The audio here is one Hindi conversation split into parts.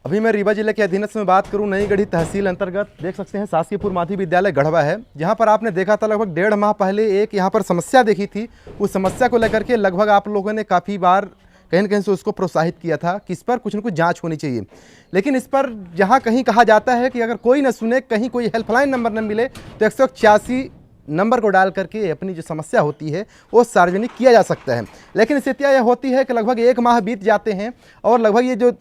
अभी मैं रीवा जिले के अधीनस्थ में बात करूं, नई गढ़ी तहसील अंतर्गत देख सकते हैं शासकीयपुर माध्यमिक विद्यालय गढ़वा है, जहां पर आपने देखा था लगभग 1.5 माह पहले एक यहां पर समस्या देखी थी। उस समस्या को लेकर के लगभग आप लोगों ने काफ़ी बार कहीं न कहीं से उसको प्रोत्साहित किया था कि इस पर कुछ न कुछ जांच होनी चाहिए। लेकिन इस पर जहां कहीं कहा जाता है कि अगर कोई न सुने, कहीं कोई हेल्पलाइन नंबर न मिले तो 186 नंबर को डाल करके अपनी जो समस्या होती है वो सार्वजनिक किया जा सकता है। लेकिन स्थितियाँ यह होती है कि लगभग 1 माह बीत जाते हैं और लगभग ये जो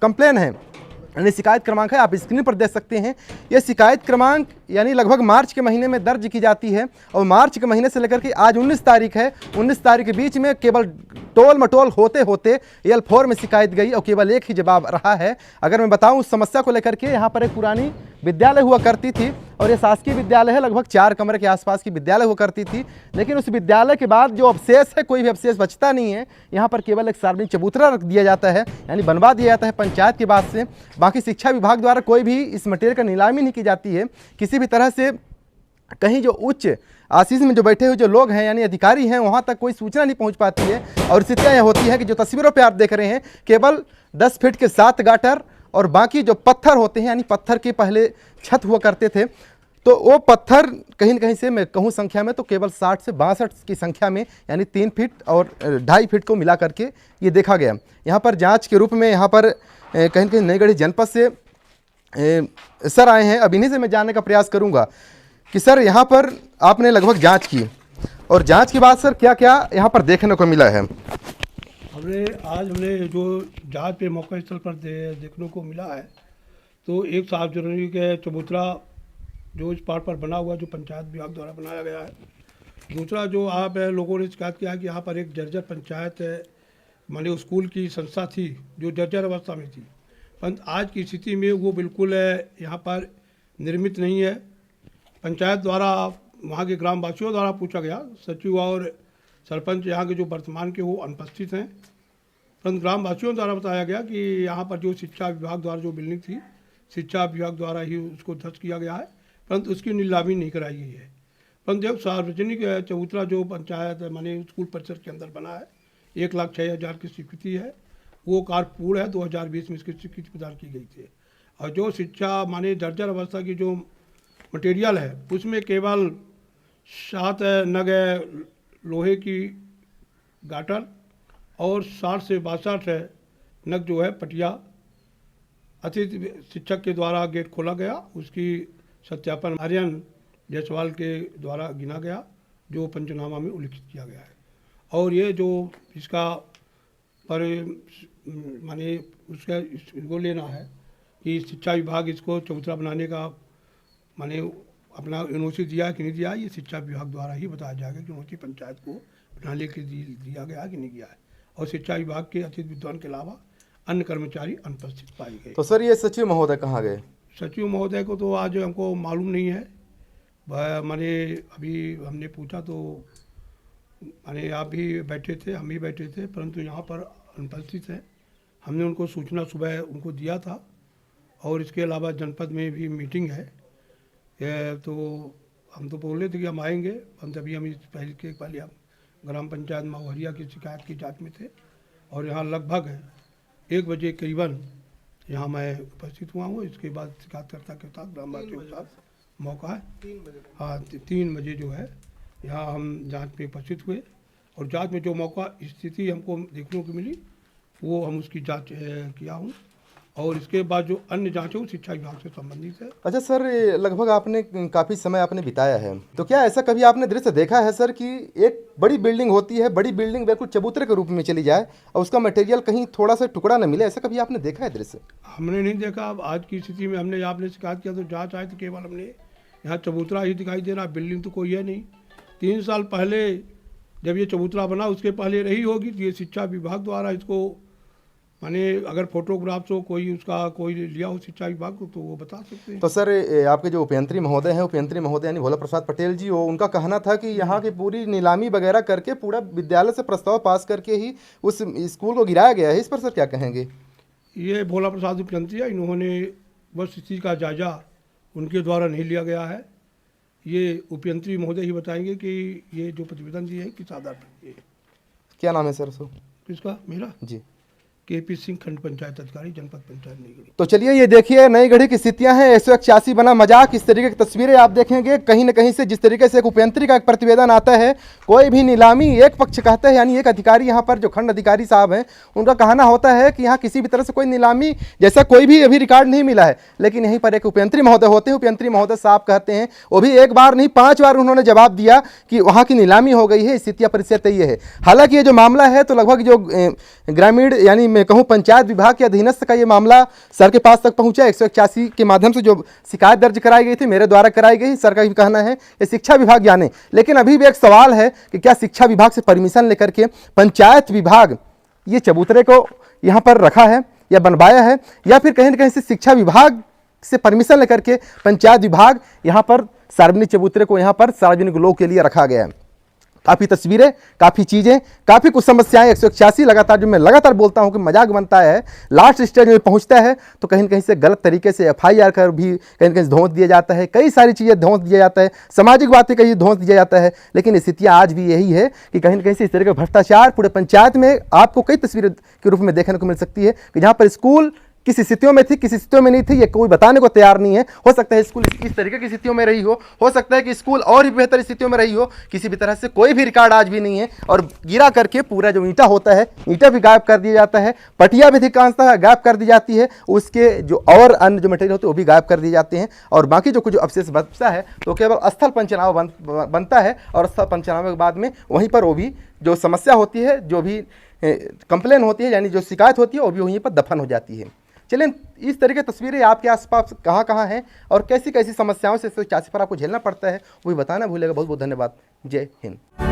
कंप्लेन है यानी शिकायत क्रमांक है, आप स्क्रीन पर देख सकते हैं। ये शिकायत क्रमांक यानी लगभग मार्च के महीने में दर्ज की जाती है और मार्च के महीने से लेकर के आज 19 तारीख है, 19 तारीख के बीच में केवल टोल मटोल होते होते L4 में शिकायत गई और केवल एक ही जवाब रहा है। अगर मैं बताऊं उस समस्या को लेकर के, यहाँ पर एक पुरानी विद्यालय हुआ करती थी और ये शासकीय विद्यालय है, लगभग 4 कमरे के आसपास की विद्यालय हुआ करती थी। लेकिन उस विद्यालय के बाद जो अवशेष है, कोई भी अवशेष बचता नहीं है। यहाँ पर केवल एक सार्वजनिक चबूतरा रख दिया जाता है, यानी बनवा दिया जाता है पंचायत के बाद से। बाकी शिक्षा विभाग द्वारा कोई भी इस मटेरियल का नीलामी नहीं की जाती है किसी भी तरह से। कहीं जो उच्च आशीष में जो बैठे हुए जो लोग हैं यानी अधिकारी हैं, वहाँ तक कोई सूचना नहीं पहुँच पाती है। और स्थितियाँ यह होती है कि जो तस्वीरों पे आप देख रहे हैं, केवल 10 फीट के 7 गाटर और बाकी जो पत्थर होते हैं, यानी पत्थर के पहले छत हुआ करते थे, तो वो पत्थर कहीं न कहीं से मैं कहूँ संख्या में तो केवल 60 से 62 की संख्या में, यानी 3 फीट और 2.5 फीट को मिला करके ये देखा गया। यहाँ पर जाँच के रूप में यहाँ पर कहीं न कहीं नई गढ़ी जनपद से सर आए हैं। अब इन्हीं से मैं जानने का प्रयास करूँगा कि सर यहाँ पर आपने लगभग जांच की और जांच के बाद सर क्या क्या यहाँ पर देखने को मिला है? हमने जो जांच पे मौका स्थल पर देखने को मिला है, तो एक सार्वजनिक चबूतरा जो इस पार्ट पर बना हुआ, जो पंचायत विभाग द्वारा बनाया गया है। दूसरा जो आप लोगों ने शिकायत किया कि यहाँ पर एक जर्जर पंचायत माने स्कूल की संस्था थी जो जर्जर अवस्था में थी, परंतु आज की स्थिति में वो बिल्कुल यहाँ पर निर्मित नहीं है। पंचायत द्वारा वहाँ के ग्रामवासियों द्वारा पूछा गया, सचिव और सरपंच यहाँ के जो वर्तमान के वो अनुपस्थित हैं, परंतु ग्रामवासियों द्वारा बताया गया कि यहाँ पर जो शिक्षा विभाग द्वारा जो बिल्डिंग थी, शिक्षा विभाग द्वारा ही उसको ध्वस्त किया गया है, परंतु उसकी नीलामी नहीं कराई गई है। परंतु जब सार्वजनिक चबूतरा जो पंचायत माने स्कूल परिसर के अंदर बना है, 1,06,000 की स्वीकृति है, वो कार्य पूर्ण है। 2020 में इसकी स्वीकृति प्रदान की गई थी। और जो शिक्षा माने जर्जर अवस्था की जो मटेरियल है, उसमें केवल 7 नग लोहे की गाटर और 60 से 62 नग जो है पटिया अतिथि शिक्षक के द्वारा गेट खोला गया। उसकी सत्यापन आर्यन जायसवाल के द्वारा गिना गया, जो पंचनामा में उल्लिखित किया गया है। और ये जो इसका पर माने उसका इसको लेना है कि शिक्षा विभाग इसको चबूतरा बनाने का माने अपना एनओसी दिया कि नहीं दिया, ये शिक्षा विभाग द्वारा ही बताया जाएगा कि एनओसी पंचायत को बनाने के लिए दिया गया कि नहीं दिया है। और शिक्षा विभाग के अतिथि विद्वान के अलावा अन्य कर्मचारी अनुपस्थित पाए गए। तो सर ये सचिव महोदय कहाँ गए? सचिव महोदय को तो आज हमको मालूम नहीं है। माने अभी हमने पूछा तो माने आप भी बैठे थे, हम भी बैठे थे, परंतु यहाँ पर अनुपस्थित है। हमने उनको सूचना सुबह उनको दिया था और इसके अलावा जनपद में भी मीटिंग है, तो हम तो बोल रहे थे कि हम आएंगे। हम तभी हम इस पहले हम ग्राम पंचायत महुरिया की शिकायत की जांच में थे और यहाँ लगभग 1 बजे करीबन यहाँ मैं उपस्थित हुआ हूँ। इसके बाद शिकायतकर्ता के साथ ग्रामवासियों के साथ मौका है 3 बजे, हाँ 3 बजे जो है यहाँ हम जांच में उपस्थित हुए और जांच में जो मौका स्थिति हमको देखने को मिली वो हम उसकी जांच किया हूँ। और इसके बाद जो अन्य जांच है वो शिक्षा विभाग से संबंधित है। अच्छा सर, लगभग आपने काफ़ी समय आपने बिताया है, तो क्या ऐसा कभी आपने दृश्य देखा है सर कि एक बड़ी बिल्डिंग होती है, बड़ी बिल्डिंग बिल्कुल चबूतरे के रूप में चली जाए और उसका मटेरियल कहीं थोड़ा सा टुकड़ा न मिले? ऐसा कभी आपने देखा है दृश्य? हमने नहीं देखा। अब आज की स्थिति में हमने आपने शिकायत किया तो जाँच आए तो केवल हमने यहाँ चबूतरा ही दिखाई दे रहा, बिल्डिंग तो कोई है नहीं। 3 साल पहले जब ये चबूतरा बना उसके पहले रही होगी, तो ये शिक्षा विभाग द्वारा इसको माने अगर फोटोग्राफ्स हो कोई उसका कोई लिया हो शिक्षा विभाग को तो वो बता सकते हैं। तो सर आपके जो उपयंत्री महोदय हैं, उपयंत्री महोदय यानी भोला प्रसाद पटेल जी, वो उनका कहना था कि यहाँ की पूरी नीलामी वगैरह करके पूरा विद्यालय से प्रस्ताव पास करके ही उस स्कूल को गिराया गया है। इस पर सर क्या कहेंगे? ये भोला प्रसाद उपयंत्री है, इन्होंने बस इस चीज़ का जायजा उनके द्वारा नहीं लिया गया है। ये उपयंत्री महोदय ही बताएंगे कि ये जो प्रतिवेदन दिए है किस आधार पर। क्या नाम है सर? सो किसका? मेरा जी। KP सिंह, खंड पंचायत अधिकारी, जनपद पंचायत नई गढ़ी। तो चलिए ये देखिए नई गढ़ी की स्थितियां हैं। 181 बना मजाक, इस तरीके की तस्वीरें आप देखेंगे कहीं न कहीं से। जिस तरीके से एक उपयंत्री का एक प्रतिवेदन आता है, कोई भी नीलामी एक पक्ष कहते हैं, यानी एक अधिकारी यहाँ पर जो खंड अधिकारी साहब हैं उनका कहना होता है कि यहाँ किसी भी तरह से कोई नीलामी जैसा कोई भी अभी रिकॉर्ड नहीं मिला है। लेकिन यहीं पर एक उपयंत्री महोदय होते हैं, उपयंत्री महोदय साहब कहते हैं, वो भी एक बार नहीं 5 बार उन्होंने जवाब दिया कि वहाँ की नीलामी हो गई है, स्थितियाँ परिस्थिति ये है। हालांकि ये जो मामला है तो लगभग जो ग्रामीण यानी मैं कहूँ पंचायत विभाग के अधीनस्थ का ये मामला सर के पास तक पहुंचा। 181 के माध्यम से जो शिकायत दर्ज कराई गई थी, मेरे द्वारा कराई गई, सर का भी कहना है ये शिक्षा विभाग जाने। लेकिन अभी भी एक सवाल है कि क्या शिक्षा विभाग से परमिशन लेकर के पंचायत विभाग ये चबूतरे को यहाँ पर रखा है या बनवाया है, या फिर कहीं न कहीं से शिक्षा विभाग से परमिशन लेकर के पंचायत विभाग यहाँ पर सार्वजनिक चबूतरे को यहाँ पर सार्वजनिक लोग के लिए रखा गया है। काफ़ी तस्वीरें, काफ़ी चीज़ें, काफ़ी कुछ समस्याएं। 181 लगातार जो मैं लगातार बोलता हूं कि मजाक बनता है, लास्ट स्टेज में पहुंचता है तो कहीं न कहीं से गलत तरीके से FIR कर भी कहीं न कहीं धौंस दिया जाता है, कई सारी चीज़ें धौंस दिया जाता है, सामाजिक बातें कहीं धौंस दिया जाता है। लेकिन स्थितियाँ आज भी यही है कि कहीं न कहीं से इस तरह का भ्रष्टाचार पूरे पंचायत में आपको कई तस्वीरें के रूप में देखने को मिल सकती है कि जहाँ पर स्कूल किस स्थितियों में थी, किस स्थितियों में नहीं थी, ये कोई बताने को तैयार नहीं है। हो सकता है स्कूल इस तरीके की स्थितियों में रही हो सकता है कि स्कूल और भी बेहतर स्थितियों में रही हो। किसी भी तरह से कोई भी रिकॉर्ड आज भी नहीं है। और गिरा करके पूरा जो ईंटा होता है, ईंटा भी गायब कर दिया जाता है, पटिया भी अधिकांशतः गायब कर दी जाती है, उसके जो और अन्य जो मटेरियल होते हैं वो भी गायब कर दिए जाते हैं। और बाकी जो कुछ अवशेष बचता है तो केवल स्थल पंचनामा बनता है, और स्थल पंचनामे के बाद में वहीं पर वो भी जो समस्या होती है, जो भी कंप्लेन होती है, यानी जो शिकायत होती है, वो भी वहीं पर दफन हो जाती है। चलें, इस तरह की तस्वीरें आपके आसपास कहाँ कहाँ हैं और कैसी कैसी समस्याओं से 181 पर आपको झेलना पड़ता है, वो भी बताना भूलेगा। बहुत बहुत धन्यवाद। जय हिंद।